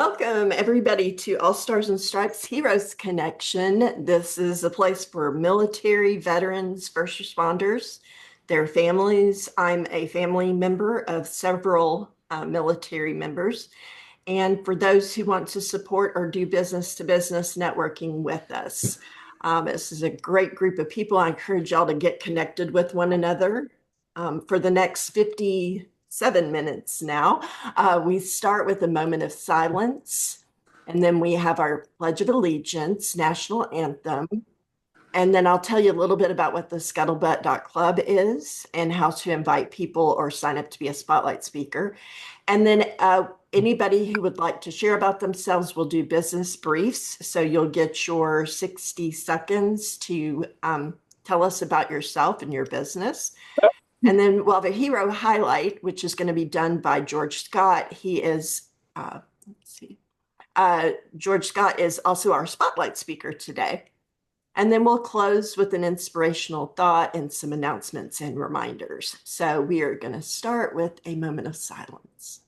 Welcome, everybody, to All Stars and Stripes Heroes Connection. This is a place for military, veterans, first responders, their families. I'm a family member of several military members. And for those who want to support or do business-to-business networking with us. This is a great group of people. I encourage y'all to get connected with one another. For the next 57 minutes now, we start with a moment of silence, and then we have our Pledge of Allegiance, National Anthem, and then I'll tell you a little bit about what the scuttlebutt.club is and how to invite people or sign up to be a spotlight speaker. And then anybody who would like to share about themselves will do business briefs. So you'll get your 60 seconds to tell us about yourself and your business. And then we'll have a hero highlight, which is going to be done by George Scott. He is, George Scott is also our spotlight speaker today. And then we'll close with an inspirational thought and some announcements and reminders. So we are going to start with a moment of silence.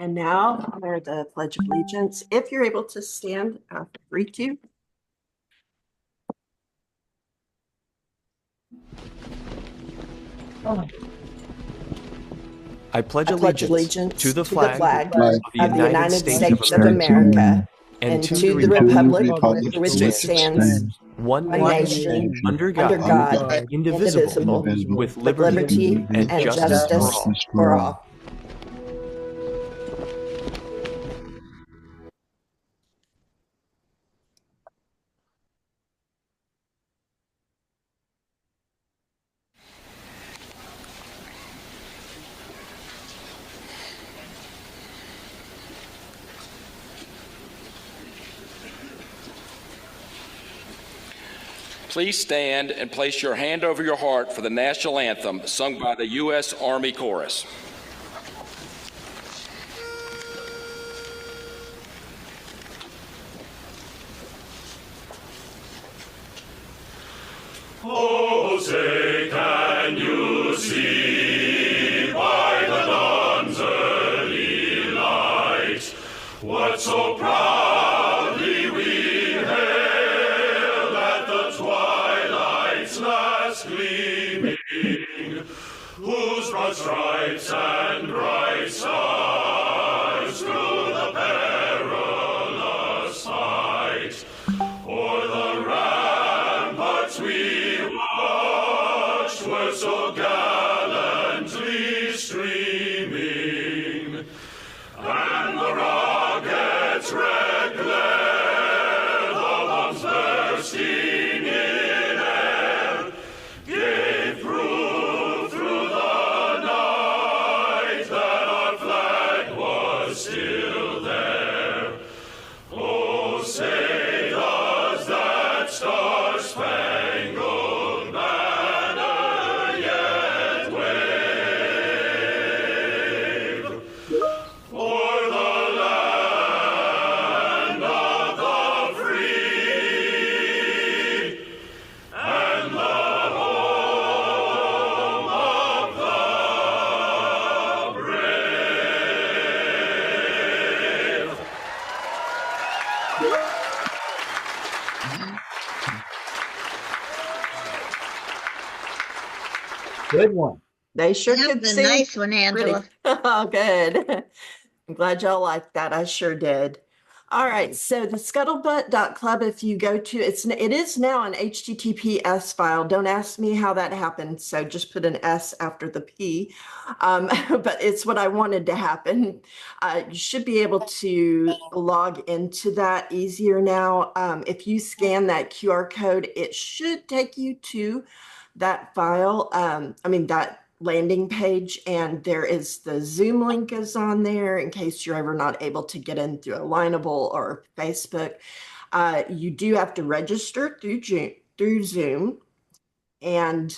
And now for the Pledge of Allegiance. If you're able to stand, 3, 2. I pledge allegiance to the flag of the United States of America and to the republic for which it stands, one nation, under God, indivisible, with liberty and justice for all. Please stand and place your hand over your heart for the national anthem sung by the U.S. Army Chorus. Oh, say, can you see by the dawn's early light what so proudly we hailed at the twilight's last gleaming, whose broad stripes and bright stars through the perilous fight o'er the ramparts we watched were so gallantly streaming, and the rocket's red glare, the bombs bursting in air, gave proof through the night that our flag was still there. Oh, say does that star-spangled banner yet wave o'er the land of the free and the home of the brave? Good one. They sure That could was a sing. nice one, Angela. Pretty. Oh, good. I'm glad y'all liked that. I sure did. All right. So the scuttlebutt.club, if you go to it is now an HTTPS file. Don't ask me how that happened. So just put an S after the P. But it's what I wanted to happen. You should be able to log into that easier now. If you scan that QR code, it should take you to that file. That landing page, and there is the Zoom link is on there in case you're ever not able to get in through Alignable or Facebook. You do have to register through Zoom. And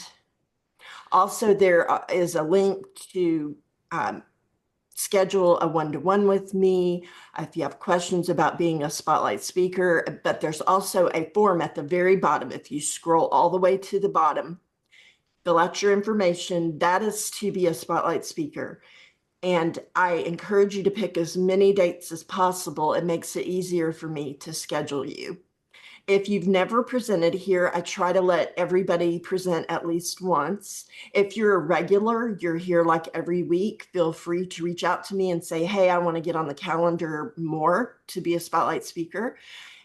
also there is a link to schedule a one-to-one with me if you have questions about being a spotlight speaker. But there's also a form at the very bottom. If you scroll all the way to the bottom, fill out your information. That is to be a spotlight speaker. And I encourage you to pick as many dates as possible. It makes it easier for me to schedule you. If you've never presented here, I try to let everybody present at least once. If you're a regular, you're here like every week, feel free to reach out to me and say, hey, I want to get on the calendar more to be a spotlight speaker.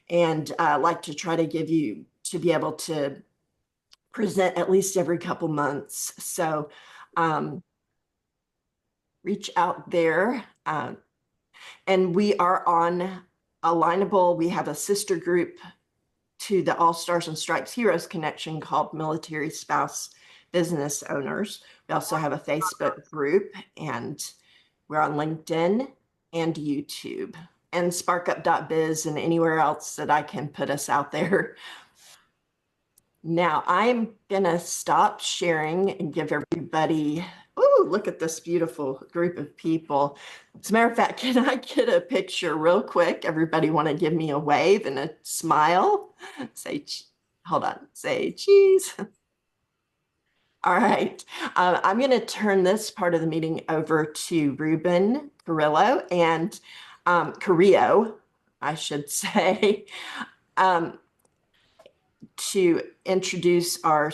And I like to try to give you to be able to present at least every couple months. So reach out there. And we are on Alignable. We have a sister group to the All Stars and Stripes Heroes Connection called Military Spouse Business Owners. We also have a Facebook group, and we're on LinkedIn and YouTube and sparkup.biz and anywhere else that I can put us out there. Now I'm gonna stop sharing and give everybody, oh, look at this beautiful group of people. As a matter of fact, can I get a picture real quick? Everybody want to give me a wave and a smile? Say, hold on, say cheese. All right, I'm gonna turn this part of the meeting over to Ruben Carrillo and Carrillo, I should say. To introduce our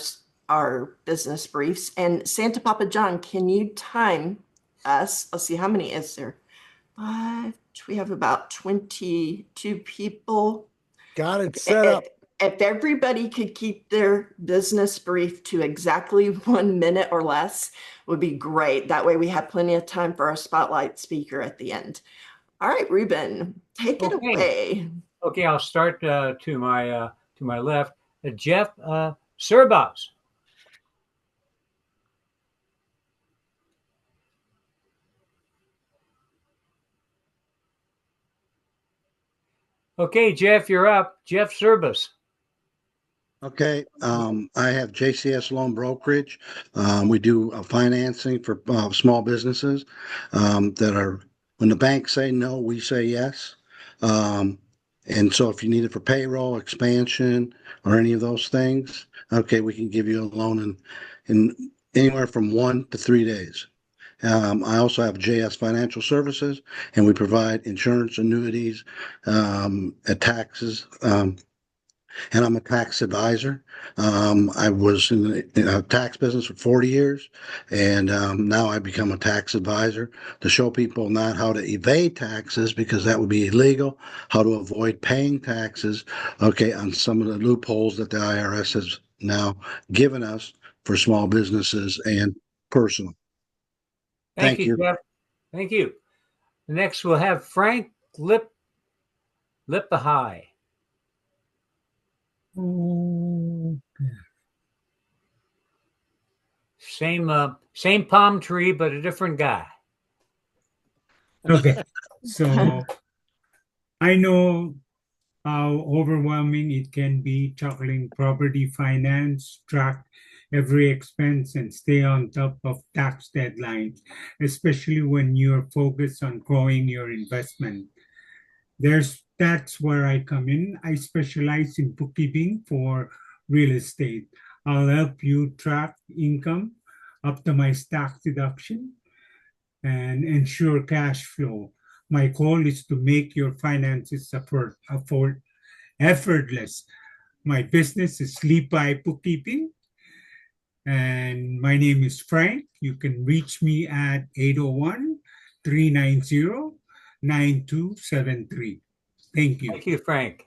business briefs. And Santa Papa John, can you time us? Let's see, how many is there? We have about 22 people. Got it set up. If everybody could keep their business brief to exactly 1 minute or less, would be great. That way we have plenty of time for our spotlight speaker at the end. All right, Ruben, take it away. Okay, I'll start to my left. Jeff Serbas. Okay, Jeff, you're up. Jeff Serbas. Okay, I have JCS Loan Brokerage. We do financing for small businesses that are, when the banks say no, we say yes. And so if you need it for payroll, expansion, or any of those things, okay, we can give you a loan in anywhere from 1 to 3 days. I also have JS Financial Services, and we provide insurance, annuities, taxes, and I'm a tax advisor. I was in the tax business for 40 years, and now I become a tax advisor to show people not how to evade taxes, because that would be illegal, how to avoid paying taxes, okay, on some of the loopholes that the IRS has now given us for small businesses and personal. Thank you, Jeff. Thank you. Next, we'll have Frank Lipahai. Same palm tree, but a different guy. Okay, so I know how overwhelming it can be juggling property finance, track every expense, and stay on top of tax deadlines, especially when you're focused on growing your investment. That's where I come in. I specialize in bookkeeping for real estate. I'll help you track income, optimize tax deduction, and ensure cash flow. My goal is to make your finances effortless. My business is Lipay Bookkeeping, and my name is Frank. You can reach me at 801-390-9273. Thank you. Thank you, Frank.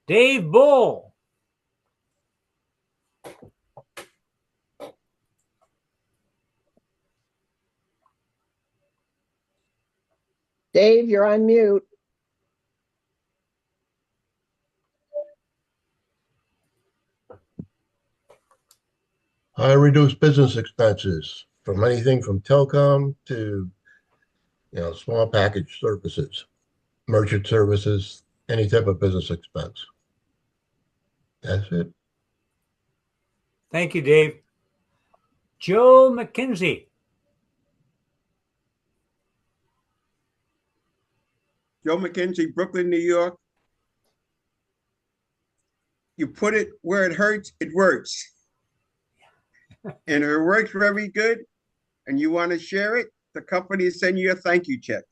Dave Bull. Dave, you're on mute. I reduce business expenses. from anything from telecom to, small package services, merchant services, any type of business expense. That's it. Thank you, Dave. Joe McKenzie. Joe McKenzie, Brooklyn, New York. You put it where it hurts, it works. And if it works very good and you want to share it, the company will send you a thank you check.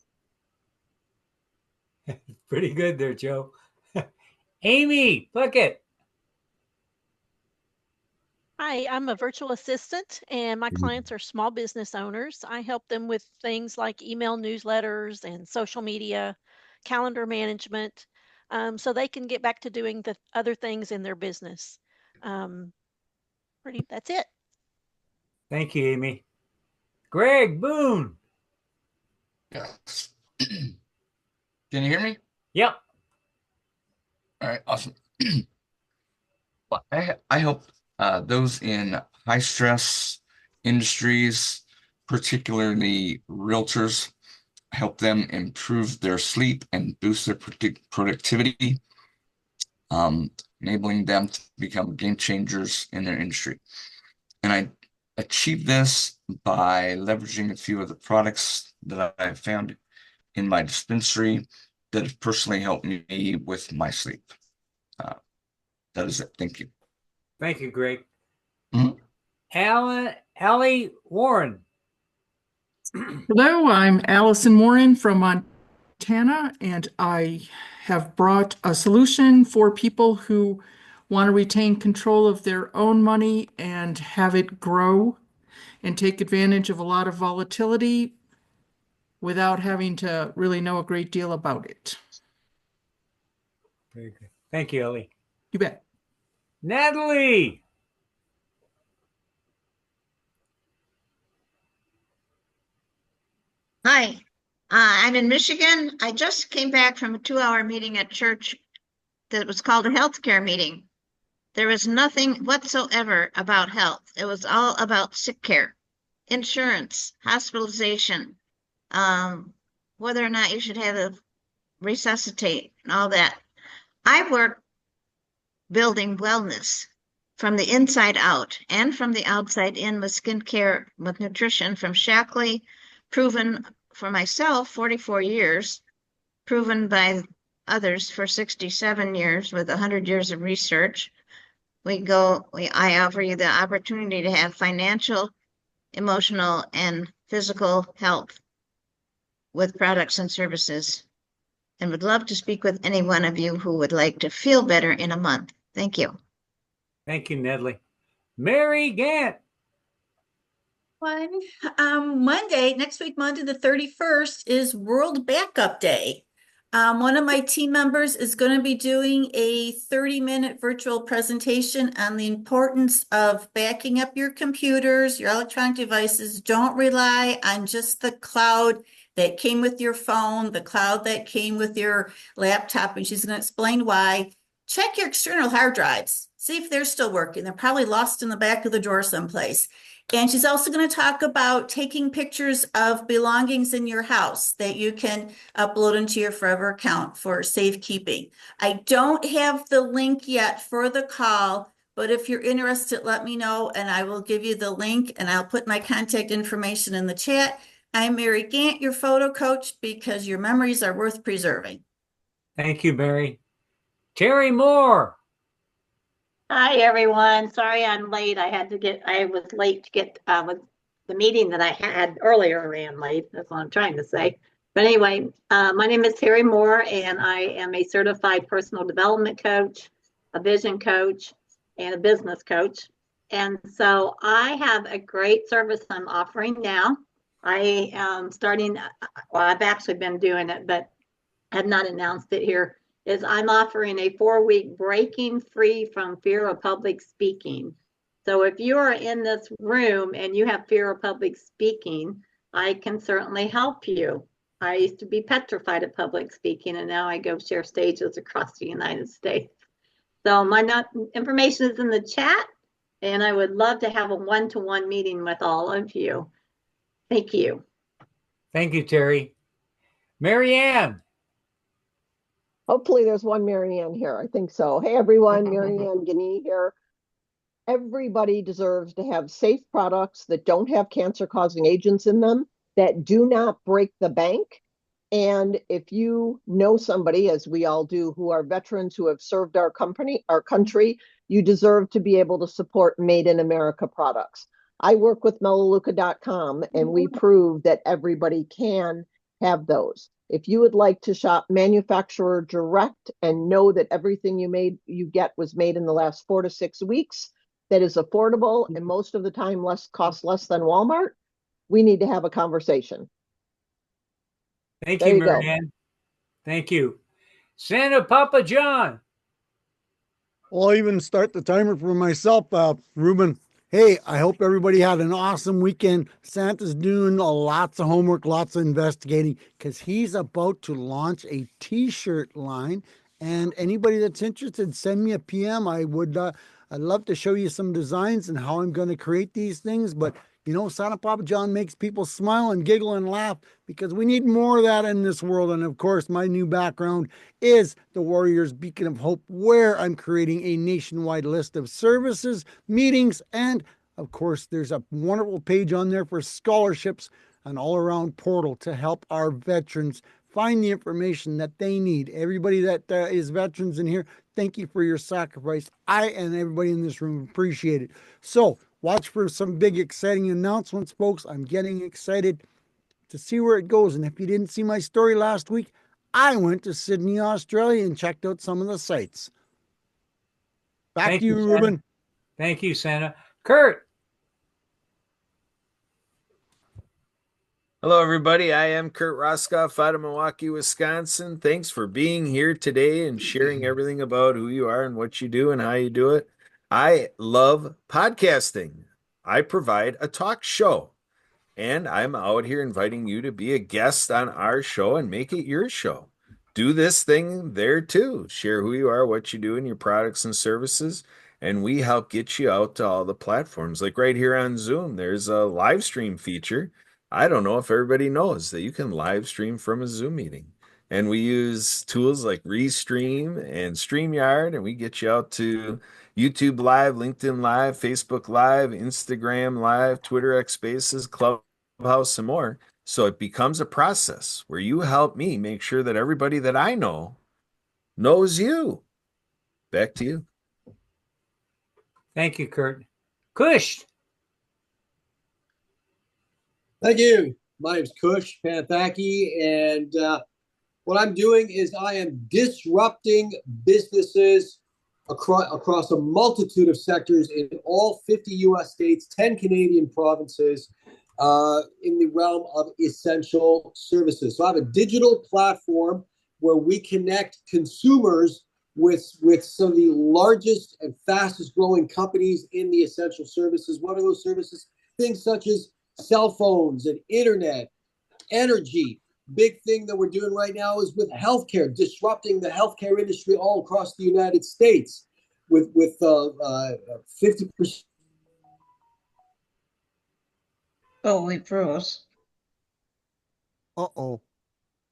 Pretty good there, Joe. Amy Puckett. Hi, I'm a virtual assistant and my clients are small business owners. I help them with things like email newsletters and social media, calendar management, so they can get back to doing the other things in their business. That's it. Thank you, Amy. Greg Boone. Yes. Can you hear me? Yep. All right, awesome. Well, I help those in high stress industries, particularly realtors. I help them improve their sleep and boost their productivity, enabling them to become game changers in their industry. And I achieve this by leveraging a few of the products that I have found in my dispensary that have personally helped me with my sleep. That is it. Thank you. Thank you, Greg. Allie Warren. Hello, I'm Allison Warren from Montana, and I have brought a solution for people who want to retain control of their own money and have it grow and take advantage of a lot of volatility without having to really know a great deal about it. Very good. Thank you, Ellie. You bet. Natalie. Hi, I'm in Michigan. I just came back from a 2-hour meeting at church that was called a healthcare meeting. There was nothing whatsoever about health. It was all about sick care, insurance, hospitalization, whether or not you should have a resuscitate and all that. I work building wellness from the inside out and from the outside in with skincare, with nutrition from Shackley, proven for myself 44 years, proven by others for 67 years with 100 years of research. I offer you the opportunity to have financial, emotional, and physical health with products and services, and would love to speak with any one of you who would like to feel better in a month. Thank you. Thank you, Natalie. Mary Gant. Monday, next week, Monday the 31st, is World Backup Day. One of my team members is going to be doing a 30-minute virtual presentation on the importance of backing up your computers, your electronic devices. Don't rely on just the cloud that came with your phone, the cloud that came with your laptop, and she's going to explain why. Check your external hard drives. See if they're still working. They're probably lost in the back of the drawer someplace. And she's also going to talk about taking pictures of belongings in your house that you can upload into your Forever account for safekeeping. I don't have the link yet for the call, but if you're interested, let me know and I will give you the link and I'll put my contact information in the chat. I'm Mary Gant, your photo coach, because your memories are worth preserving. Thank you, Mary. Terry Moore. Hi, everyone. Sorry I'm late. I was late to get with the meeting that I had earlier ran late. That's what I'm trying to say. But anyway, my name is Terry Moore, and I am a certified personal development coach, a vision coach, and a business coach. And so I have a great service I'm offering now. I am starting, well, I've actually been doing it, but have not announced it here. Is I'm offering a 4-week breaking free from fear of public speaking. So if you are in this room and you have fear of public speaking, I can certainly help you. I used to be petrified of public speaking, and now I go share stages across the United States. So my information is in the chat, and I would love to have a one-to-one meeting with all of you. Thank you. Thank you, Terry. Mary Ann. Hopefully there's one Mary Ann here. I think so. Hey, everyone, Mary Ann Guinea here. Everybody deserves to have safe products that don't have cancer-causing agents in them, that do not break the bank. And if you know somebody, as we all do, who are veterans who have served our country, you deserve to be able to support Made in America products. I work with Melaleuca.com, and we prove that everybody can have those. If you would like to shop manufacturer direct and know that everything you get was made in the last 4 to 6 weeks, that is affordable and most of the time costs less than Walmart, we need to have a conversation. Thank There you, you go. Mary Ann. Thank you. Santa Papa John. I'll even start the timer for myself, Ruben. Hey, I hope everybody had an awesome weekend. Santa's doing lots of homework, lots of investigating, because he's about to launch a t-shirt line. And anybody that's interested, send me a PM. I'd love to show you some designs and how I'm going to create these things. But you know, Santa Papa John makes people smile and giggle and laugh, because we need more of that in this world. And of course, my new background is the Warriors Beacon of Hope, where I'm creating a nationwide list of services, meetings, and of course, there's a wonderful page on there for scholarships, an all-around portal to help our veterans find the information that they need. Everybody that is veterans in here, thank you for your sacrifice. I and everybody in this room appreciate it. So watch for some big, exciting announcements, folks. I'm getting excited to see where it goes. And if you didn't see my story last week, I went to Sydney, Australia, and checked out some of the sites. Back to you, Ruben. Thank you, Santa. Kurt. Hello, everybody. I am Kurt Roskoff out of Milwaukee, Wisconsin. Thanks for being here today and sharing everything about who you are and what you do and how you do it. I love podcasting. I provide a talk show, and I'm out here inviting you to be a guest on our show and make it your show. Do this thing there too. Share who you are, what you do, and your products and services. And we help get you out to all the platforms. Like right here on Zoom, there's a live stream feature. I don't know if everybody knows that you can live stream from a Zoom meeting. And we use tools like Restream and StreamYard, and we get you out to YouTube Live, LinkedIn Live, Facebook Live, Instagram Live, Twitter X Spaces, Clubhouse, and more. So it becomes a process where you help me make sure that everybody that I know knows you. Back to you. Thank you, Kurt. Kush. Thank you. My name's Kush Panthaki, and what I'm doing is I am disrupting businesses across a multitude of sectors in all 50 U.S. states, 10 Canadian provinces, in the realm of essential services. So I have a digital platform where we connect consumers with some of the largest and fastest growing companies in the essential services. What are those services? Things such as cell phones and internet, energy. Big thing that we're doing right now is with healthcare, disrupting the healthcare industry all across the United States with 50%. Oh, we froze. Uh-oh.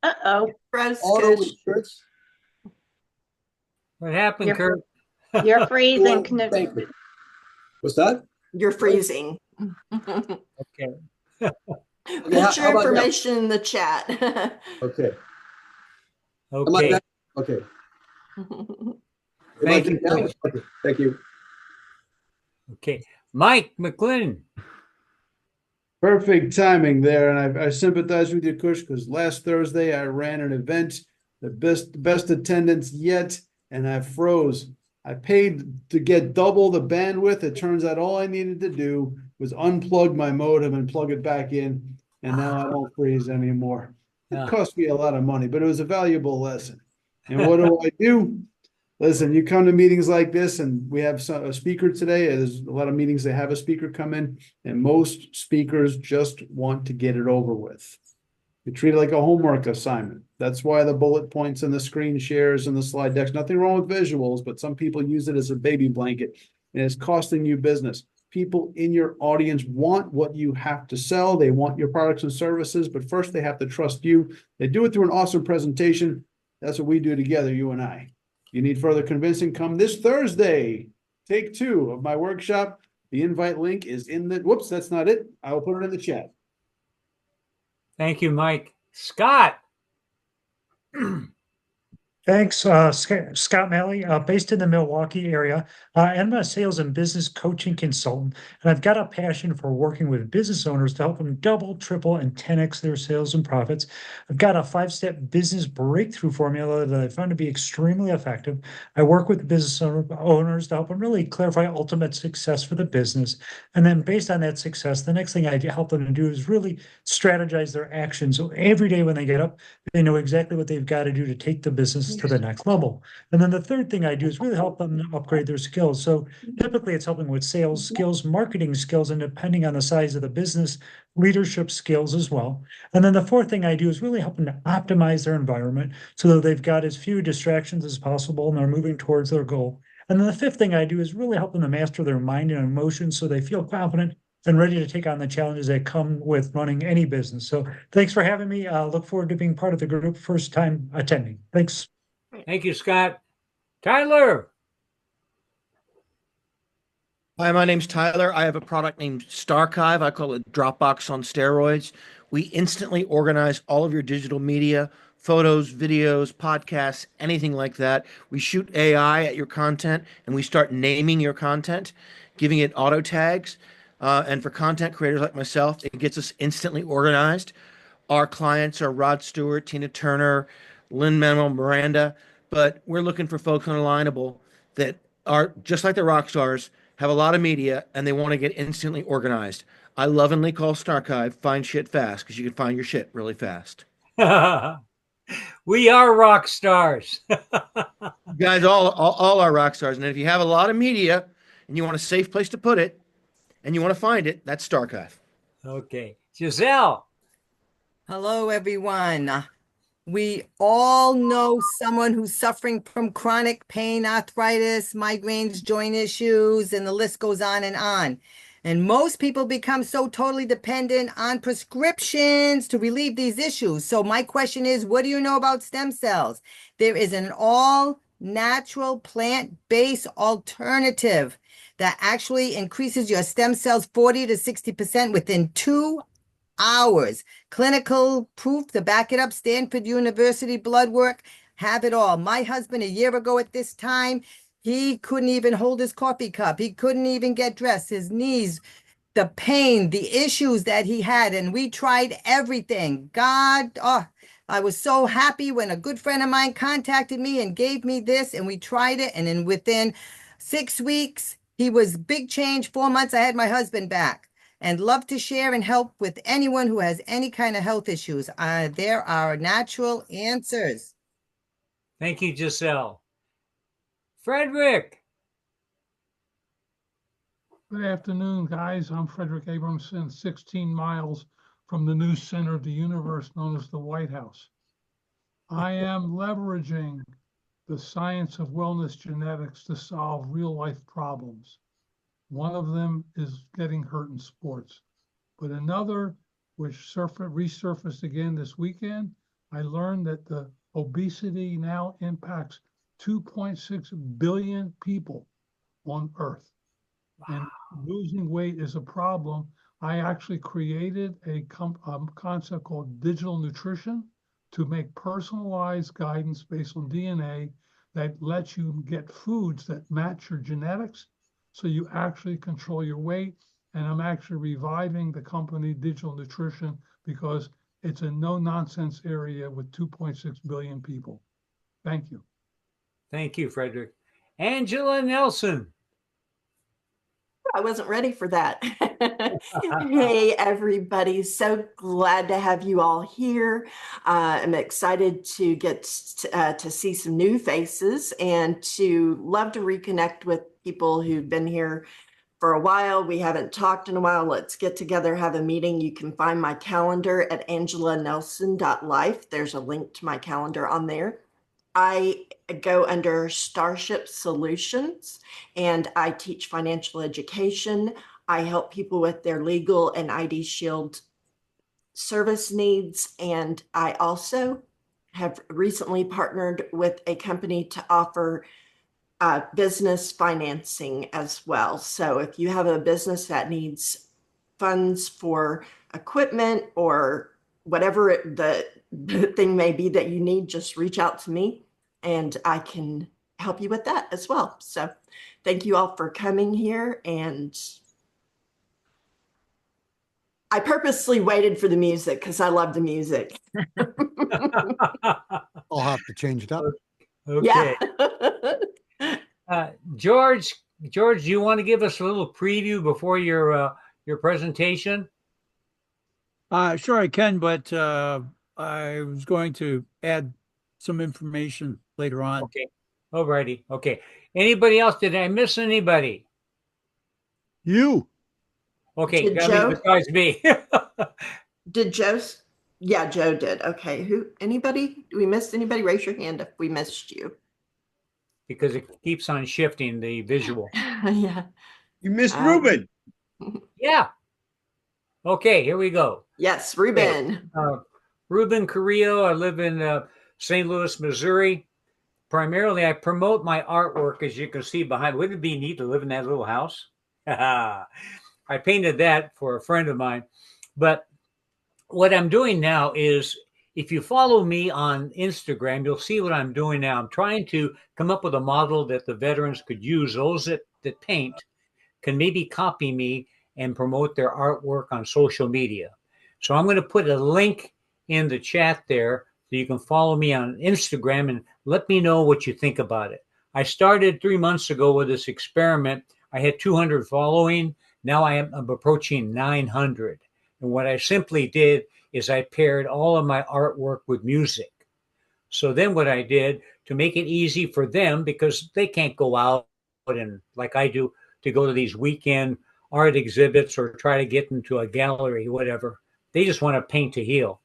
Uh-oh. Auto insurance. What happened, Kurt? You're freezing. Thank you. What's that? You're freezing. Okay. Put your information in the chat. Okay. Okay. Okay. Thank you. Okay. Thank you. Okay. Mike McLennan. Perfect timing there. And I sympathize with you, Kush, because last Thursday I ran an event, the best attendance yet, and I froze. I paid to get double the bandwidth. It turns out all I needed to do was unplug my modem and plug it back in, and now I don't freeze anymore. It cost me a lot of money, but it was a valuable lesson. And what do? Listen, you come to meetings like this, and we have a speaker today. There's a lot of meetings that have a speaker come in, and most speakers just want to get it over with. You treat it like a homework assignment. That's why the bullet points and the screen shares and the slide decks. Nothing wrong with visuals, but some people use it as a baby blanket, and it's costing you business. people in your audience want what you have to sell. They want your products and services, but first they have to trust you. They do it through an awesome presentation. That's what we do together, you and I. You need further convincing, come this Thursday, take 2 of my workshop. The invite link is in the, whoops, that's not it. I will put it in the chat. Thank you, Mike. Scott. Thanks, Scott Malley, based in the Milwaukee area. I'm a sales and business coaching consultant, and I've got a passion for working with business owners to help them double, triple, and 10x their sales and profits. I've got a 5-step business breakthrough formula that I found to be extremely effective. I work with business owners to help them really clarify ultimate success for the business. And then based on that success, the next thing I help them to do is really strategize their actions. So every day when they get up, they know exactly what they've got to do to take the business to the next level. And then the third thing I do is really help them upgrade their skills. So typically it's helping with sales skills, marketing skills, and depending on the size of the business, leadership skills as well. And then the fourth thing I do is really help them to optimize their environment so that they've got as few distractions as possible and they're moving towards their goal. And then the fifth thing I do is really help them to master their mind and emotions so they feel confident and ready to take on the challenges that come with running any business. So thanks for having me. Look forward to being part of the group, first time attending. Thanks. Thank you, Scott. Tyler. Hi, my name's Tyler. I have a product named Starchive. I call it Dropbox on steroids. We instantly organize all of your digital media, photos, videos, podcasts, anything like that. We shoot AI at your content and we start naming your content, giving it auto tags. And for content creators like myself, it gets us instantly organized. Our clients are Rod Stewart, Tina Turner, Lin-Manuel Miranda, but we're looking for folks on Alignable that are just like the rock stars, have a lot of media, and they want to get instantly organized. I lovingly call Starchive find shit fast because you can find your shit really fast. We are rock stars. You guys all are rock stars. And if you have a lot of media and you want a safe place to put it and you want to find it, that's Starchive. Okay. Giselle. Hello, everyone. We all know someone who's suffering from chronic pain, arthritis, migraines, joint issues, and the list goes on and on. And most people become so totally dependent on prescriptions to relieve these issues. So my question is, what do you know about stem cells? There is an all-natural plant-based alternative that actually increases your stem cells 40 to 60% within 2 hours. Clinical proof to back it up. Stanford University blood work, have it all. My husband, a year ago at this time, he couldn't even hold his coffee cup. He couldn't even get dressed. His knees, the pain, the issues that he had, and we tried everything. God, oh, I was so happy when a good friend of mine contacted me and gave me this, and we tried it, and then within 6 weeks, he was big change. 4 months, I had my husband back. And love to share and help with anyone who has any kind of health issues. There are natural answers. Thank you, Giselle. Frederick. Good afternoon, guys. I'm Frederick Abramson, 16 miles from the new center of the universe known as the White House. I am leveraging the science of wellness genetics to solve real-life problems. One of them is getting hurt in sports. But another, which resurfaced again this weekend, I learned that the obesity now impacts 2.6 billion people on Earth. Wow. And losing weight is a problem. I actually created a concept called digital nutrition to make personalized guidance based on DNA that lets you get foods that match your genetics, so you actually control your weight. And I'm actually reviving the company Digital Nutrition because it's a no-nonsense area with 2.6 billion people. Thank you. Thank you, Frederick. Angela Nelson. I wasn't ready for that. Hey, everybody. So glad to have you all here. I'm excited to get to see some new faces and to love to reconnect with people who've been here for a while. We haven't talked in a while. Let's get together, have a meeting. You can find my calendar at angelanelson.life. There's a link to my calendar on there. I go under Starship Solutions and I teach financial education. I help people with their legal and ID Shield service needs. And I also have recently partnered with a company to offer business financing as well. So if you have a business that needs funds for equipment or whatever the thing may be that you need, just reach out to me and I can help you with that as well. So thank you all for coming here. And I purposely waited for the music because I love the music. I'll have to change it up. Okay. Yeah. George, do you want to give us a little preview before your presentation? Sure, I can, but I was going to add some information later on. Okay. Alrighty. Okay. Anybody else? Did I miss anybody? You. Okay. Did I mean, Joe? besides me. Did Joe? Yeah, Joe did. Okay. Anybody? Do we miss anybody? Raise your hand if we missed you. Because it keeps on shifting the visual. Yeah. You missed Ruben. Yeah. Okay, here we go. Yes, Ruben. Okay. Ruben Carrillo. I live in St. Louis, Missouri. Primarily, I promote my artwork, as you can see behind. Wouldn't it be neat to live in that little house? I painted that for a friend of mine. But what I'm doing now is, if you follow me on Instagram, you'll see what I'm doing now. I'm trying to come up with a model that the veterans could use. Those that paint can maybe copy me and promote their artwork on social media. So I'm going to put a link in the chat there so you can follow me on Instagram and let me know what you think about it. I started 3 months ago with this experiment. I had 200 following. Now I'm approaching 900. And what I simply did is I paired all of my artwork with music. So then what I did to make it easy for them, because they can't go out and like I do to go to these weekend art exhibits or try to get into a gallery, whatever. They just want to paint to heal.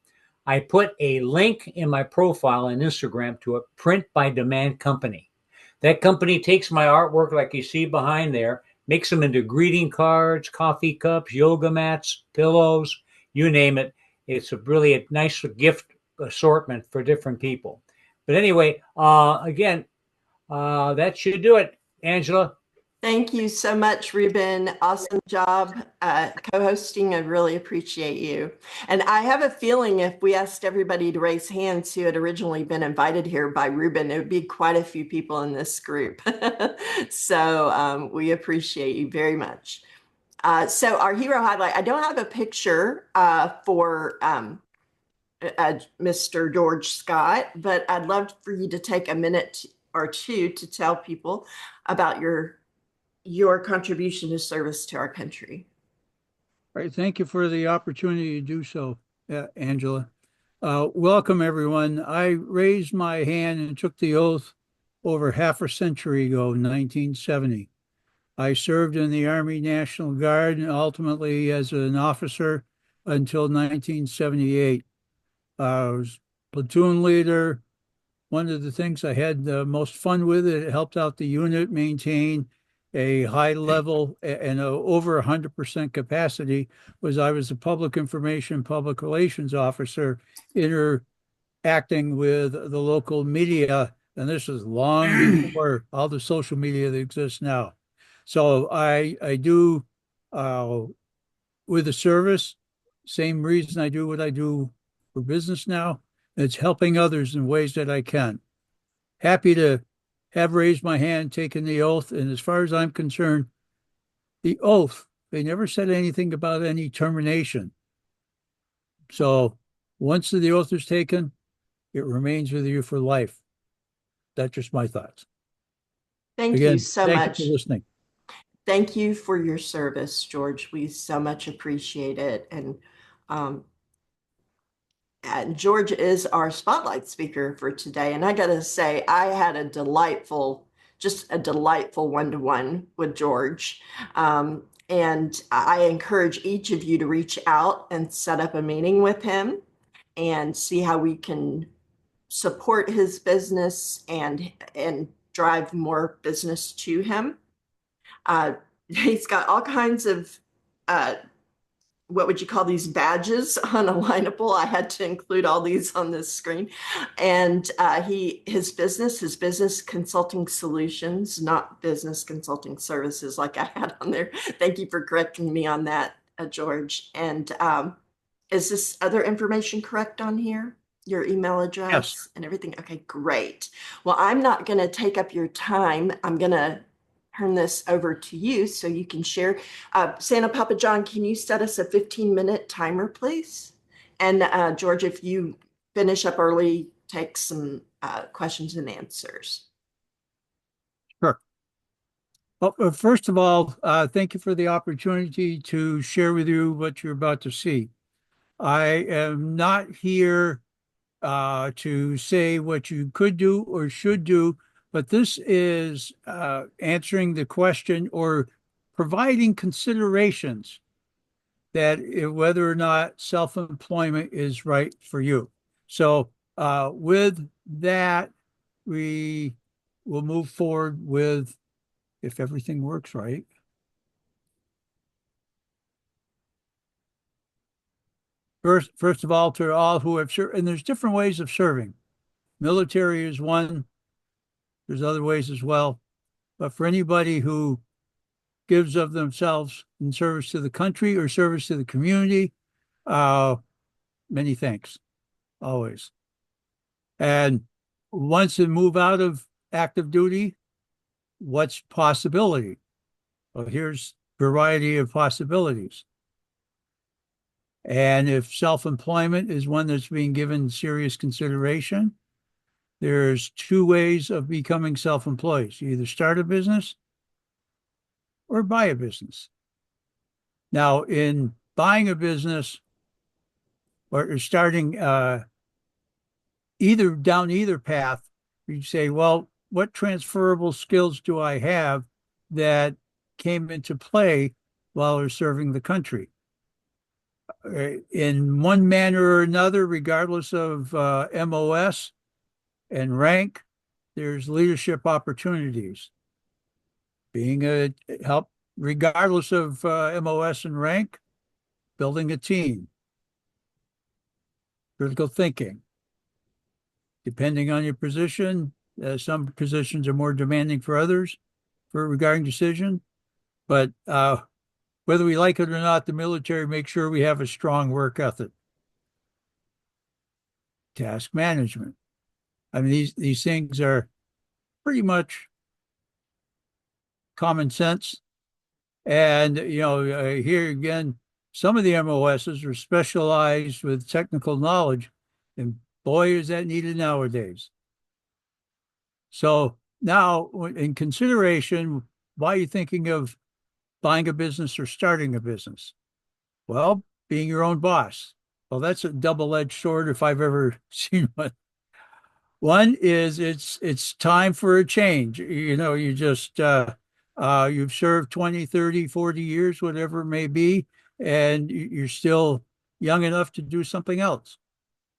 I put a link in my profile on Instagram to a print by demand company. That company takes my artwork like you see behind there, makes them into greeting cards, coffee cups, yoga mats, pillows, you name it. It's really a nice gift assortment for different people. But anyway, again, that should do it. Angela. Thank you so much, Ruben. Awesome job co-hosting. I really appreciate you. And I have a feeling if we asked everybody to raise hands who had originally been invited here by Ruben, it would be quite a few people in this group. So we appreciate you very much. So our hero highlight, I don't have a picture for Mr. George Scott, but I'd love for you to take a minute or two to tell people about your contribution to service to our country. All right, thank you for the opportunity to do so, Angela. Welcome, everyone. I raised my hand and took the oath over half a century ago, 1970. I served in the Army National Guard and ultimately as an officer until 1978. I was platoon leader. One of the things I had the most fun with, it helped out the unit maintain a high level and over 100% capacity, was I was a public information, public relations officer interacting with the local media. And this is long before all the social media that exists now. So I do with the service, same reason I do what I do for business now. It's helping others in ways that I can. Happy to have raised my hand, taken the oath. And as far as I'm concerned, the oath, they never said anything about any termination. So once the oath is taken, it remains with you for life. That's just my thoughts. Thank you so much. Thank you for listening. Thank you for your service, George. We so much appreciate it. And George is our spotlight speaker for today. And I got to say, I had just a delightful one-to-one with George. And I encourage each of you to reach out and set up a meeting with him and see how we can support his business and drive more business to him. He's got all kinds of what would you call these badges on Alignable? I had to include all these on this screen. And his business consulting solutions, not business consulting services like I had on there. Thank you for correcting me on that, George. And is this other information correct on here? Your email address Yes. and everything? Okay, great. Well, I'm not going to take up your time. I'm going to turn this over to you so you can share. Santa Papa John, can you set us a 15-minute timer, please? And George, if you finish up early, take some questions and answers. Sure. Well, first of all, thank you for the opportunity to share with you what you're about to see. I am not here to say what you could do or should do, but this is answering the question or providing considerations that whether or not self-employment is right for you. So with that, we will move forward with, if everything works right. First of all, to all who have served, and there's different ways of serving. Military is one. There's other ways as well. But for anybody who gives of themselves in service to the country or service to the community, many thanks, always. And once you move out of active duty, what's possibility? Well, here's a variety of possibilities. And if self-employment is one that's being given serious consideration, there's two ways of becoming self-employed. You either start a business or buy a business. Now, in buying a business or starting either path, you say, well, what transferable skills do I have that came into play while I was serving the country? In one manner or another, regardless of MOS and rank, there's leadership opportunities. Being a help, regardless of MOS and rank, building a team, critical thinking. Depending on your position, some positions are more demanding for others for regarding decision, but whether we like it or not, the military makes sure we have a strong work ethic. Task management. I mean, these things are pretty much common sense. And, here again, some of the MOSs are specialized with technical knowledge, and boy, is that needed nowadays. So now, in consideration, why are you thinking of buying a business or starting a business? Well, being your own boss. Well, that's a double-edged sword if I've ever seen one. One is it's time for a change. You just you've served 20, 30, 40 years, whatever it may be, and you're still young enough to do something else.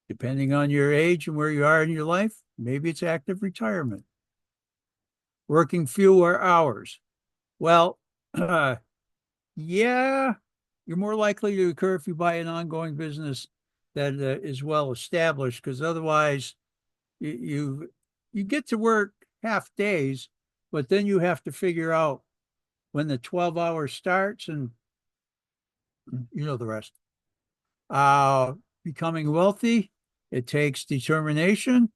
Depending on your age and where you are in your life, maybe it's active retirement. Working fewer hours. Well, yeah, you're more likely to occur if you buy an ongoing business that is well established, because otherwise you get to work half days, but then you have to figure out when the 12 hours starts, and you know the rest. Becoming wealthy, it takes determination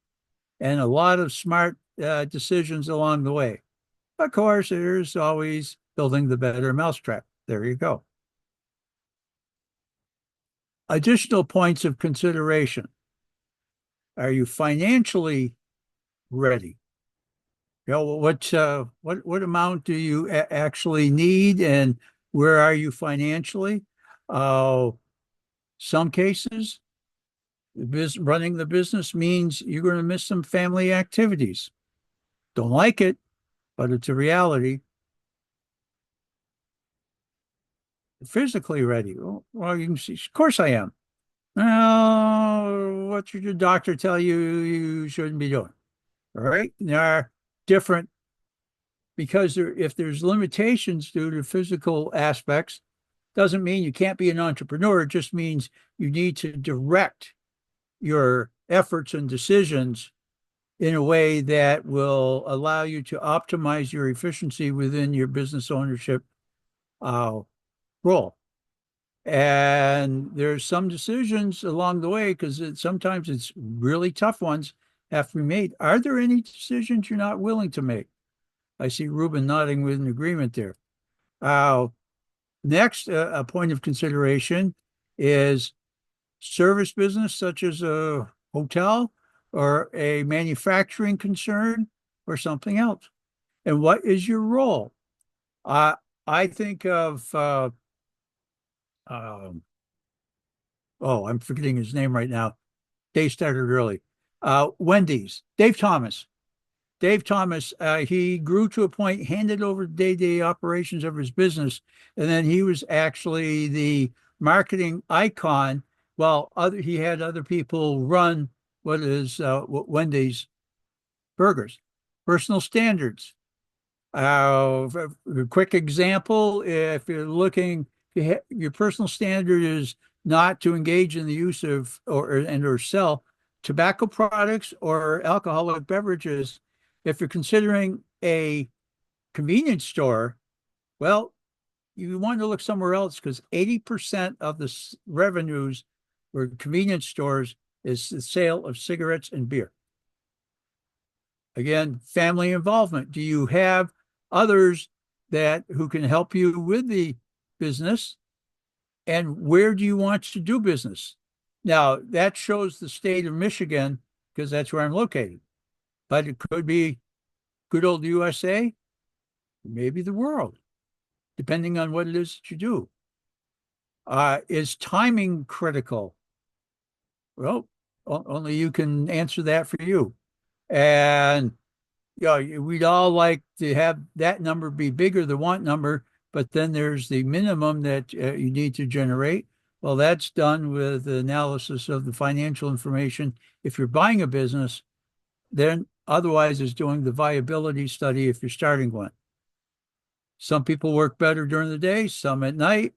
and a lot of smart decisions along the way. Of course, there's always building the better mousetrap. There you go. Additional points of consideration. Are you financially ready? What amount do you actually need, and where are you financially? Some cases, running the business means you're going to miss some family activities. Don't like it, but it's a reality. Physically ready. Well, you can see, of course I am. Well, what should your doctor tell you you shouldn't be doing? All right. There are different, because if there's limitations due to physical aspects, Doesn't mean you can't be an entrepreneur. It just means you need to direct your efforts and decisions in a way that will allow you to optimize your efficiency within your business ownership role. And there's some decisions along the way, because sometimes it's really tough ones have to be made. Are there any decisions you're not willing to make? I see Ruben nodding with an agreement there. Next, a point of consideration is service business, such as a hotel or a manufacturing concern or something else. And what is your role? I think of, I'm forgetting his name right now. Day started early. Wendy's, Dave Thomas. Dave Thomas, he grew to a point, handed over day-to-day operations of his business, and then he was actually the marketing icon while he had other people run what is Wendy's burgers. Personal standards. A quick example, if you're looking, your personal standard is not to engage in the use of or sell tobacco products or alcoholic beverages. If you're considering a convenience store, well, you want to look somewhere else, because 80% of the revenues for convenience stores is the sale of cigarettes and beer. Again, family involvement. Do you have others who can help you with the business? And where do you want to do business? Now, that shows the state of Michigan, because that's where I'm located. But it could be good old USA, maybe the world, depending on what it is that you do. Is timing critical? Well, only you can answer that for you. And we'd all like to have that number be bigger, the want number, but then there's the minimum that you need to generate. Well, that's done with the analysis of the financial information. If you're buying a business, then otherwise is doing the viability study if you're starting one. Some people work better during the day, some at night.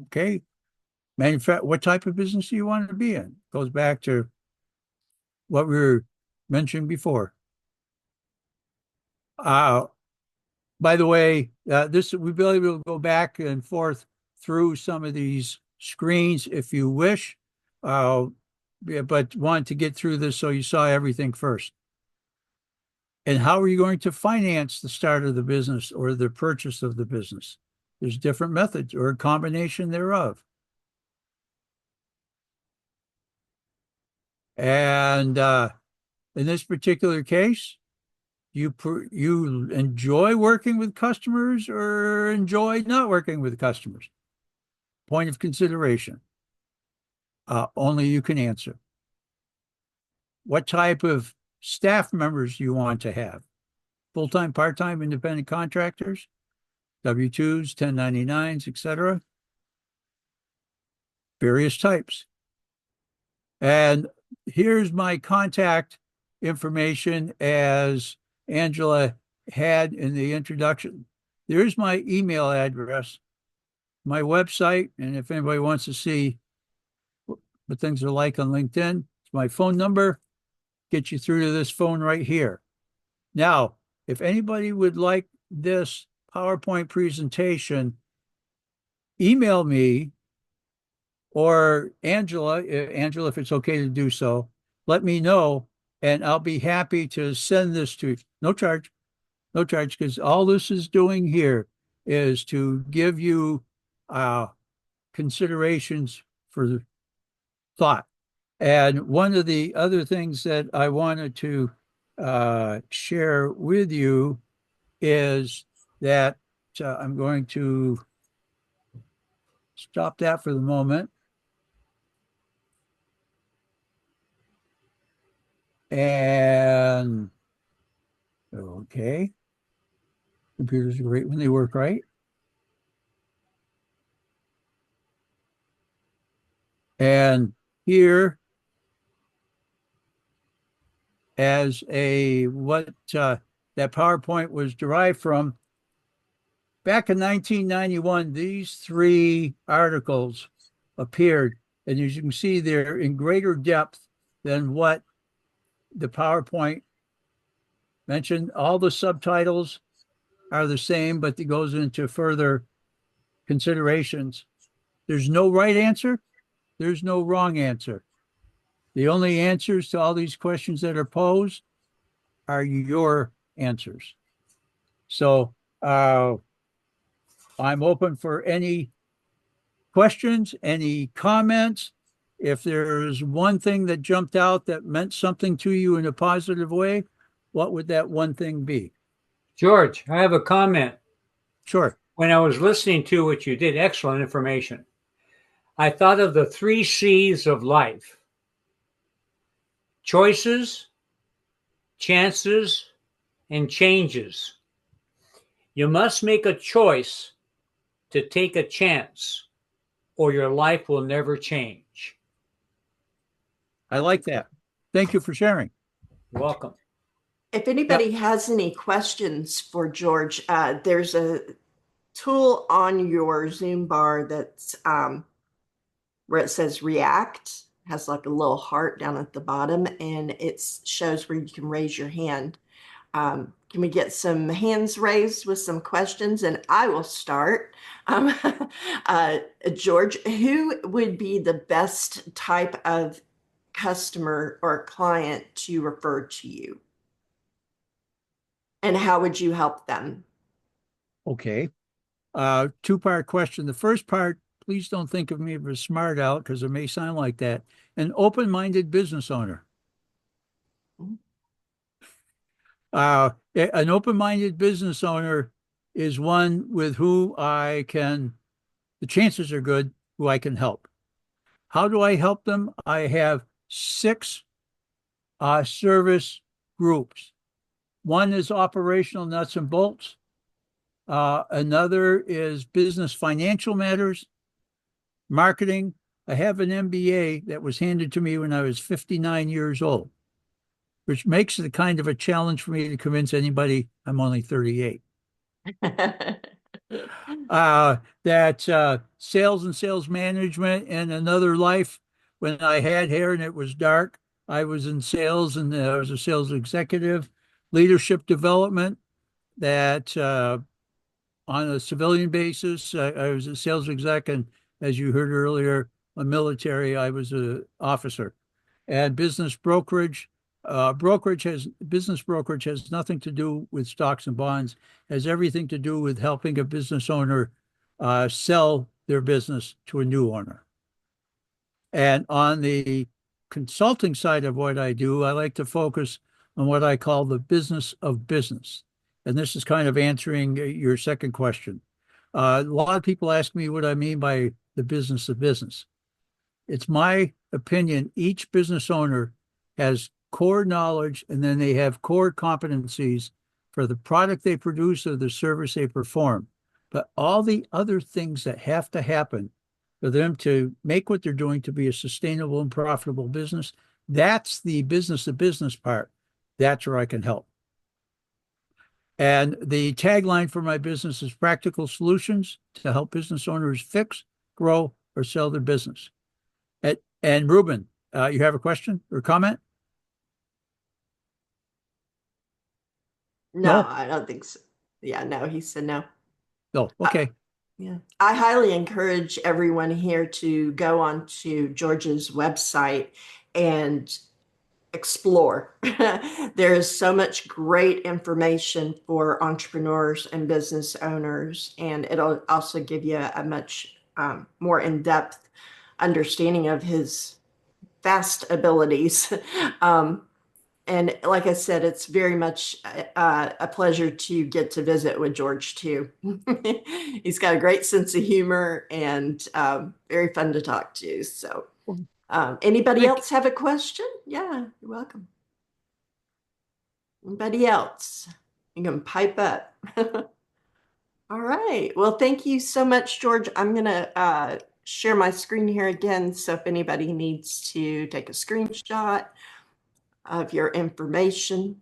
Okay. What type of business do you want to be in? Goes back to what we were mentioning before. By the way, we'll be able to go back and forth through some of these screens if you wish, but wanted to get through this so you saw everything first. And how are you going to finance the start of the business or the purchase of the business? There's different methods or a combination thereof. And in this particular case, you enjoy working with customers or enjoy not working with customers? Point of consideration. Only you can answer. What type of staff members do you want to have? Full-time, part-time, independent contractors, W-2s, 1099s, etc. Various types. And here's my contact information, as Angela had in the introduction. There's my email address, my website, and if anybody wants to see what things are like on LinkedIn, it's my phone number. Get you through to this phone right here. Now, if anybody would like this PowerPoint presentation, email me or Angela, if it's okay to do so, let me know, and I'll be happy to send this to you. No charge, because all this is doing here is to give you considerations for thought. And one of the other things that I wanted to share with you is that I'm going to stop that for the moment. And okay, computers are great when they work right. And here, as what that PowerPoint was derived from, back in 1991, these three articles appeared, and as you can see, they're in greater depth than what the PowerPoint mentioned. All the subtitles are the same, but it goes into further considerations. There's no right answer. There's no wrong answer. The only answers to all these questions that are posed are your answers. So I'm open for any questions, any comments. If there's one thing that jumped out that meant something to you in a positive way, what would that one thing be? George, I have a comment. Sure. When I was listening to what you did, excellent information. I thought of the 3 C's of life: choices, chances, and changes. You must make a choice to take a chance, or your life will never change. I like that. Thank you for sharing. You're welcome. If anybody has any questions for George, there's a tool on your Zoom bar that's where it says react, has like a little heart down at the bottom, and it shows where you can raise your hand. Can we get some hands raised with some questions? And I will start. George, who would be the best type of customer or client to refer to you? And how would you help them? Okay. Two-part question. The first part, please don't think of me as a smart aleck because it may sound like that. An open-minded business owner. An open-minded business owner is one with who the chances are good, who I can help. How do I help them? I have 6 service groups. One is operational nuts and bolts. Another is business financial matters, marketing. I have an MBA that was handed to me when I was 59 years old, which makes it kind of a challenge for me to convince anybody I'm only 38. Sales and sales management. In another life, when I had hair and it was dark, I was in sales and I was a sales executive. Leadership development, that on a civilian basis, I was a sales exec, and as you heard earlier, a military, I was an officer. And business brokerage, business brokerage has nothing to do with stocks and bonds, has everything to do with helping a business owner sell their business to a new owner. And on the consulting side of what I do, I like to focus on what I call the business of business. And this is kind of answering your second question. A lot of people ask me what I mean by the business of business. It's my opinion, each business owner has core knowledge and then they have core competencies for the product they produce or the service they perform. But all the other things that have to happen for them to make what they're doing to be a sustainable and profitable business, that's the business of business part. That's where I can help. And the tagline for my business is practical solutions to help business owners fix, grow, or sell their business. And Ruben, you have a question or comment? No, I don't think so. Yeah, no, he said no. No, okay. Yeah, I highly encourage everyone here to go onto George's website and explore. There is so much great information for entrepreneurs and business owners, and it'll also give you a much more in-depth understanding of his vast abilities. And like I said, it's very much a pleasure to get to visit with George too. He's got a great sense of humor and very fun to talk to. So anybody else have a question? Yeah, you're welcome. Anybody else? You can pipe up. All right. Well, thank you so much, George. I'm going to share my screen here again. So if anybody needs to take a screenshot of your information,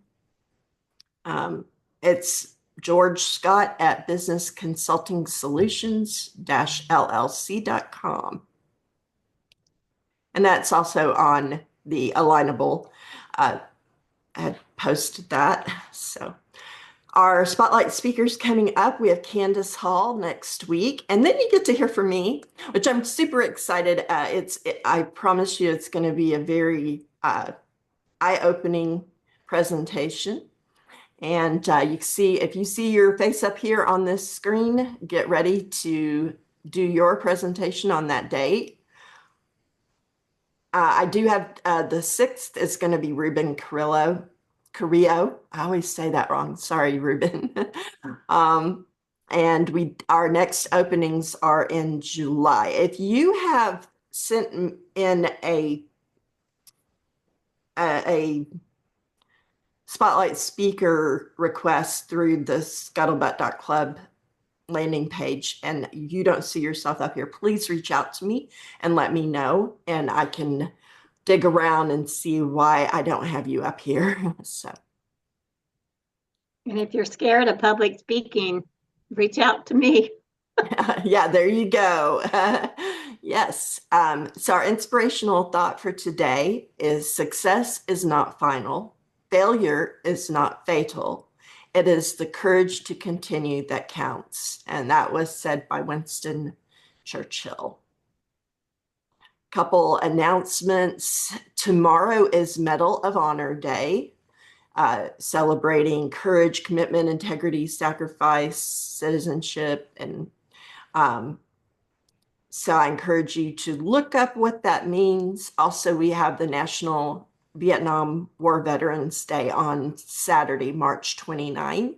it's George Scott at businessconsultingsolutions-llc.com. And that's also on the Alignable. I had posted that. So our spotlight speakers coming up, we have Candace Hall next week, and then you get to hear from me, which I'm super excited. I promise you it's going to be a very eye-opening presentation. And you see, if you see your face up here on this screen, get ready to do your presentation on that date. I do have the 6th is going to be Ruben Carrillo. I always say that wrong. Sorry, Ruben. And our next openings are in July. If you have sent in a spotlight speaker request through the scuttlebutt.club landing page and you don't see yourself up here, please reach out to me and let me know, and I can dig around and see why I don't have you up here. So, and if you're scared of public speaking, reach out to me. Yeah, there you go. Yes. So our inspirational thought for today is success is not final. Failure is not fatal. It is the courage to continue that counts. And that was said by Winston Churchill. Couple announcements. Tomorrow is Medal of Honor Day, celebrating courage, commitment, integrity, sacrifice, citizenship, and so I encourage you to look up what that means. Also, we have the National Vietnam War Veterans Day on Saturday, March 29th.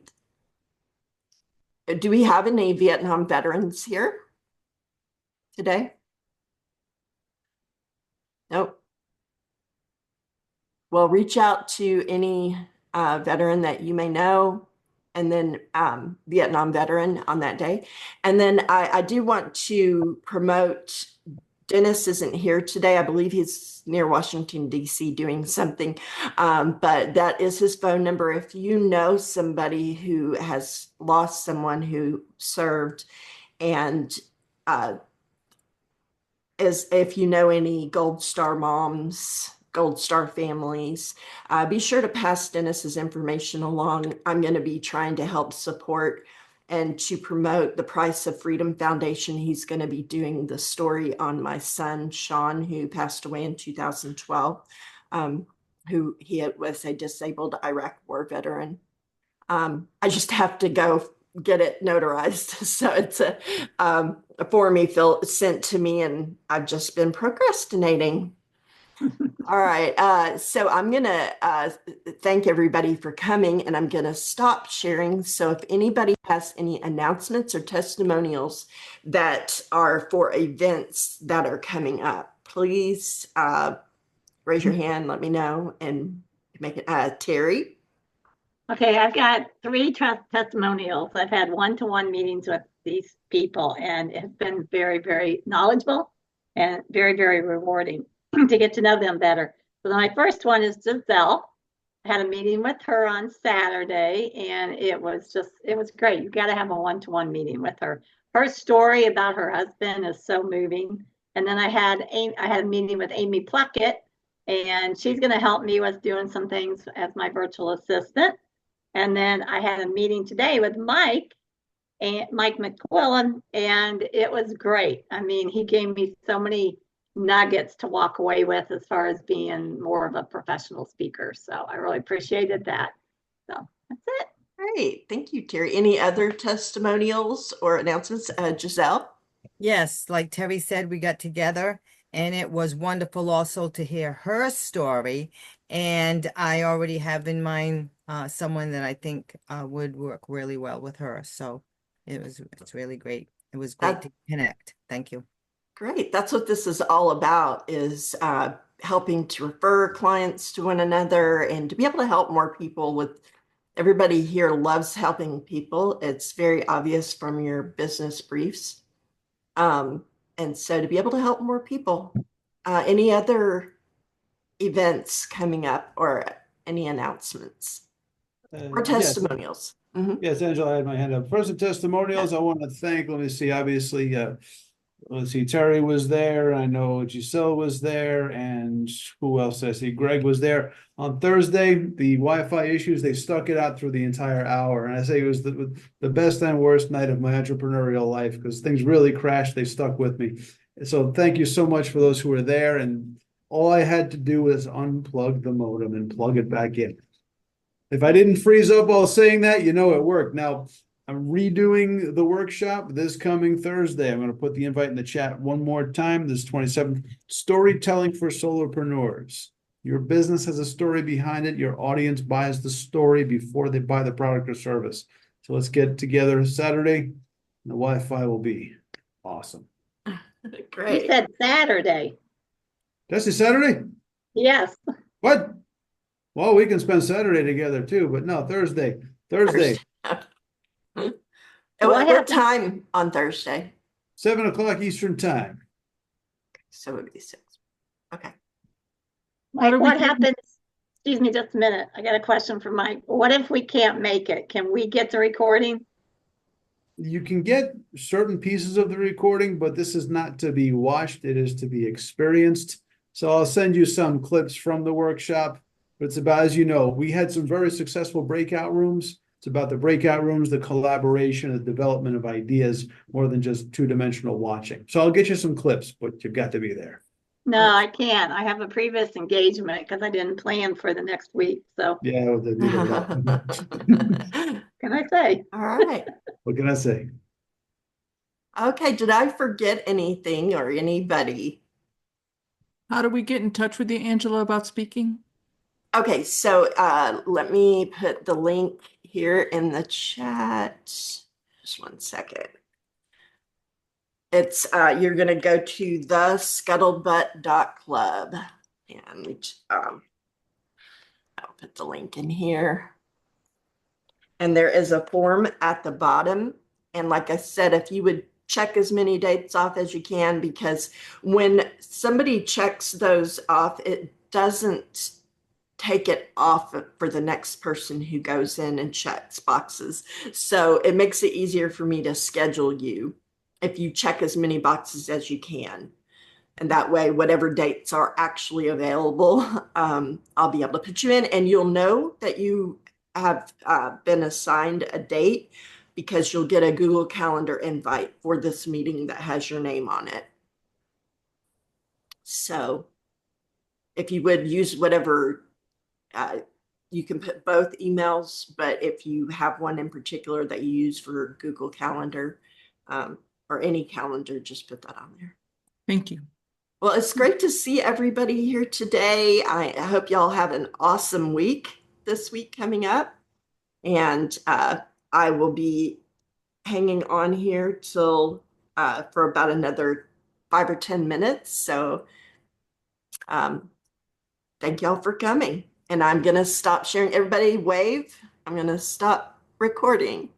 Do we have any Vietnam veterans here today? Nope. Well, reach out to any veteran that you may know, and then Vietnam veteran on that day. And then I do want to promote, Dennis isn't here today. I believe he's near Washington, D.C. doing something, but that is his phone number. If you know somebody who has lost someone who served, and if you know any Gold Star moms, Gold Star families, be sure to pass Dennis's information along. I'm going to be trying to help support and to promote the Price of Freedom Foundation. He's going to be doing the story on my son, Sean, who passed away in 2012, who he was a disabled Iraq War veteran. I just have to go get it notarized. So it's a form he sent to me, and I've just been procrastinating. All right. So I'm going to thank everybody for coming, and I'm going to stop sharing. So if anybody has any announcements or testimonials that are for events that are coming up, please raise your hand, let me know, and make it Terry. Okay, I've got 3 testimonials. I've had one-to-one meetings with these people, and it's been very, very knowledgeable and very, very rewarding to get to know them better. So my first one is Giselle. I had a meeting with her on Saturday, and it was great. You got to have a one-to-one meeting with her. Her story about her husband is so moving. And then I had a meeting with Amy Pluckett, and she's going to help me with doing some things as my virtual assistant. And then I had a meeting today with Mike McQuillan, and it was great. I mean, he gave me so many nuggets to walk away with as far as being more of a professional speaker. So I really appreciated that. So that's it. Great. Thank you, Terry. Any other testimonials or announcements, Giselle? Yes, like Terry said, we got together, and it was wonderful also to hear her story. And I already have in mind someone that I think would work really well with her. So it's really great. It was great to connect. Thank you. Great. That's what this is all about, is helping to refer clients to one another and to be able to help more people. With everybody here loves helping people. It's very obvious from your business briefs. And so to be able to help more people. Any other events coming up or any announcements or testimonials? Yes, Angela, I had my hand up. First, the testimonials, I want to thank, let me see, obviously, let's see, Terry was there. I know Giselle was there, and who else? I see Greg was there. On Thursday, the Wi-Fi issues, they stuck it out through the entire hour. And I say it was the best and worst night of my entrepreneurial life because things really crashed. They stuck with me. So thank you so much for those who were there. And all I had to do was unplug the modem and plug it back in. If I didn't freeze up while saying that, you know it worked. Now, I'm redoing the workshop this coming Thursday. I'm going to put the invite in the chat one more time. This 27th, storytelling for solopreneurs. Your business has a story behind it. Your audience buys the story before they buy the product or service. So let's get together Saturday. The Wi-Fi will be awesome. You said Saturday. That's a Saturday? Yes. What? Well, we can spend Saturday together too, but no, Thursday. What time on Thursday? 7 o'clock Eastern time. So it would be 6. Okay. Mike, what happens? Excuse me just a minute. I got a question for Mike. What if we can't make it? Can we get the recording? You can get certain pieces of the recording, but this is not to be watched. It is to be experienced. So I'll send you some clips from the workshop. But it's about, as you know, we had some very successful breakout rooms. It's about the breakout rooms, the collaboration, the development of ideas, more than just two-dimensional watching. So I'll get you some clips, but you've got to be there. No, I can't. I have a previous engagement because I didn't plan for the next week. So Yeah, can I say? All right. What can I say? Okay, did I forget anything or anybody? How do we get in touch with you, Angela, about speaking? Okay, so let me put the link here in the chat. Just one second. It's you're going to go to the scuttlebutt.club and I'll put the link in here. And there is a form at the bottom. And like I said, if you would check as many dates off as you can, because when somebody checks those off, it doesn't take it off for the next person who goes in and checks boxes. So it makes it easier for me to schedule you if you check as many boxes as you can. And that way, whatever dates are actually available, I'll be able to put you in, and you'll know that you have been assigned a date because you'll get a Google Calendar invite for this meeting that has your name on it. So if you would use whatever, you can put both emails, but if you have one in particular that you use for Google Calendar or any calendar, just put that on there. Thank you. Well, it's great to see everybody here today. I hope y'all have an awesome week this week coming up. And I will be hanging on here till for about another 5 or 10 minutes. So thank y'all for coming. And I'm going to stop sharing. Everybody wave. I'm going to stop recording.